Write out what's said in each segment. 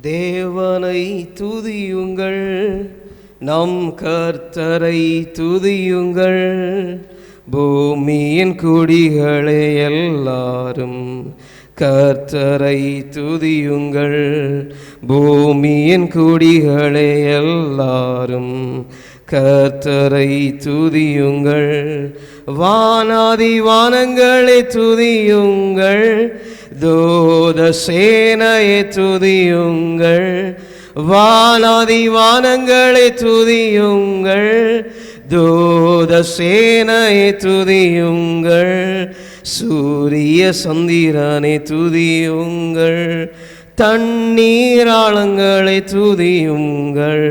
தேவனை துதியுங்கள், நம் கர்த்தரை துதியுங்கள். பூமியின் குடிகளே எல்லாரும் கர்த்தரை துதியுங்கள். பூமியின் குடிகளே எல்லாரும் கர்த்தரை துதியுங்கள். வானாதி வானங்களை துதியுங்கள், தூத சேனையை துதியுங்கள். வானாதி வானங்களை துதியுங்கள், தூத சேனையை துதியுங்கள். சூரிய சந்திரனை துதியுங்கள், தண்ணீராளங்களை துதியுங்கள்.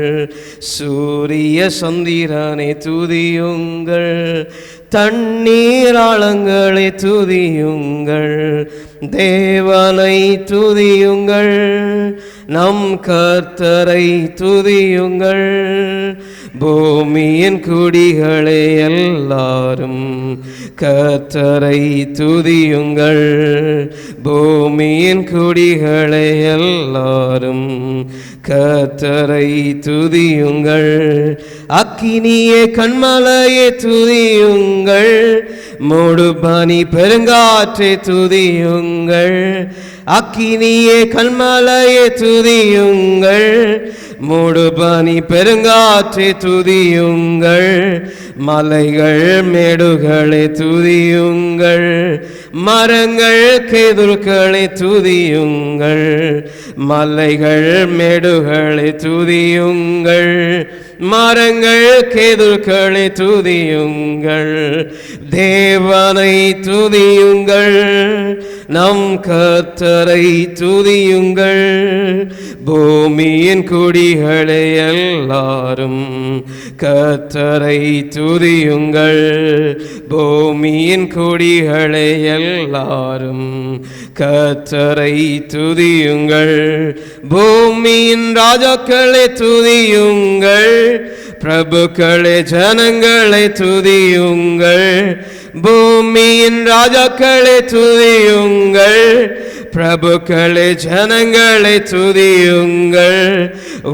சூரிய சந்திரனை துதியுங்கள், தண்ணீராளங்களை துதியுங்கள். தேவனை துதியுங்கள், நம் கர்த்தரை துதியுங்கள். பூமியின் குடிகளே எல்லாரும் கர்த்தரை துதியுங்கள். பூமியின் குடிகளே எல்லாரும் கர்த்தரை துதியுங்கள். அக்கினியே கன்மலையே துதியுங்கள், மூடுபனி பெருங்காற்றை துதியுங்கள். அக்கினியே கன்மலையே துதியுங்கள், மூடுபனி பெருங்காற்றை துதியுங்கள். மலைகள் மேடுகளை துதியுங்கள், மரங்கள் கேதுருக்களை துதியுங்கள். மலைகள் மேடுகளை துதியுங்கள், மரங்கள் கேதுருக்களை துதியுங்கள். தேவனை துதியுங்கள், நம் கர்த்தரை துதியுங்கள். பூமியின் குடிகளே எல்லாரும் கர்த்தரை துதியுங்கள். பூமியின் குடிகளே எல்லாரும் கர்த்தரை துதியுங்கள். பூமியின் ராஜாக்களை துதியுங்கள், பிரபுக்களே ஜனங்களை துதியுங்கள். பூமியின் ராஜாக்களை துதியுங்கள், பிரபுக்களே ஜனங்களை துதியுங்கள்.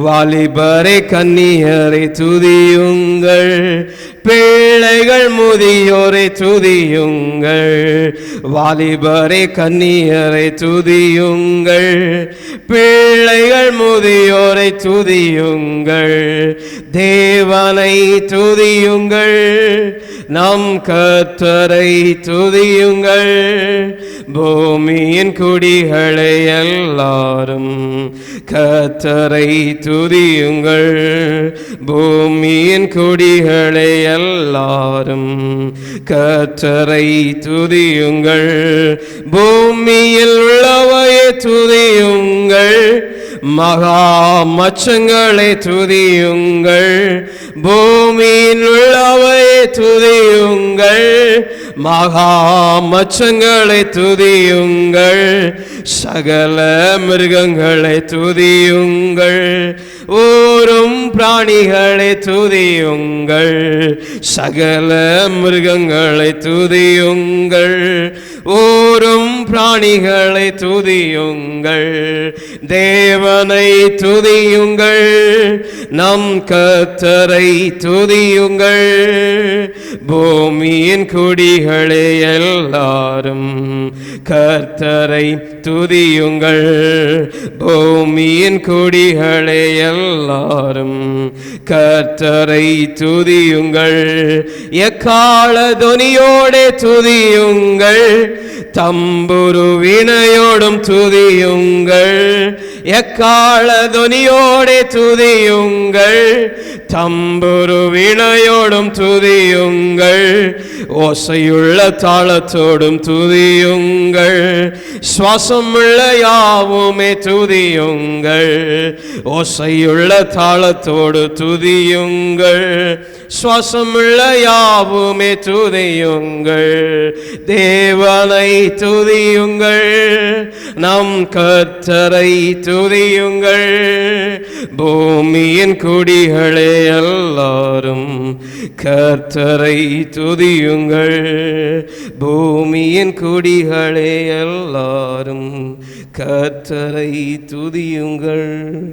வாலிபரை கன்னியரை துதியுங்கள், பிள்ளைகள் முதியோரை துதியுங்கள். வாலிபரை கன்னியரை துதியுங்கள், பிள்ளைகள் முதியோரை துதியுங்கள். தேவனை துதியுங்கள், நம் கர்த்தரை துதியுங்கள். பூமியின் குடிகளே எல்லாரும் கர்த்தரை துதியுங்கள். பூமியின் குடிகளே எல்லாரும் கர்த்தரை துதியுங்கள். பூமியில் உள்ளவையை துதியுங்கள், மகா மச்சங்களை துதியுங்கள். பூமியில் உள்ளவையை துதியுங்கள், மகா மச்சங்களை துதியுங்கள். சகல மிருகங்களை துதியுங்கள், ஊரும் பிராணிகளை துதியுங்கள். சகல மிருகங்களை துதியுங்கள், ஊரும் பிராணிகளை துதியுங்கள். தேவனை துதியுங்கள், நம் கர்த்தரை துதியுங்கள். பூமியின் குடிகளே எல்லாரும் கர்த்தரை துதியுங்கள். பூமியின் குடிகளே எல்லாரும் கர்த்தரை துதியுங்கள். எக்காள தொனியோடே துதியுங்கள், தம்புரு வீணையோடும் துதியுங்கள். எக்காள தொனியோடே துதியுங்கள், தம்புரு வீணையோடும் துதியுங்கள். ஓசையுள்ள தாளத்தோடும் துதியுங்கள், சுவாசமுள்ள யாவுமே துதியுங்கள். ஓசையுள்ள தாளத்தோடு துதியுங்கள், சுவாசமுள்ள யாவுமே துதியுங்கள். தேவனை துதியுங்கள், நம் கர்த்தரை துதியுங்கள். பூமியின் குடிகளே எல்லாரும் கர்த்தரை துதியுங்கள். பூமியின் குடிகளே எல்லாரும் கர்த்தரை துதியுங்கள்.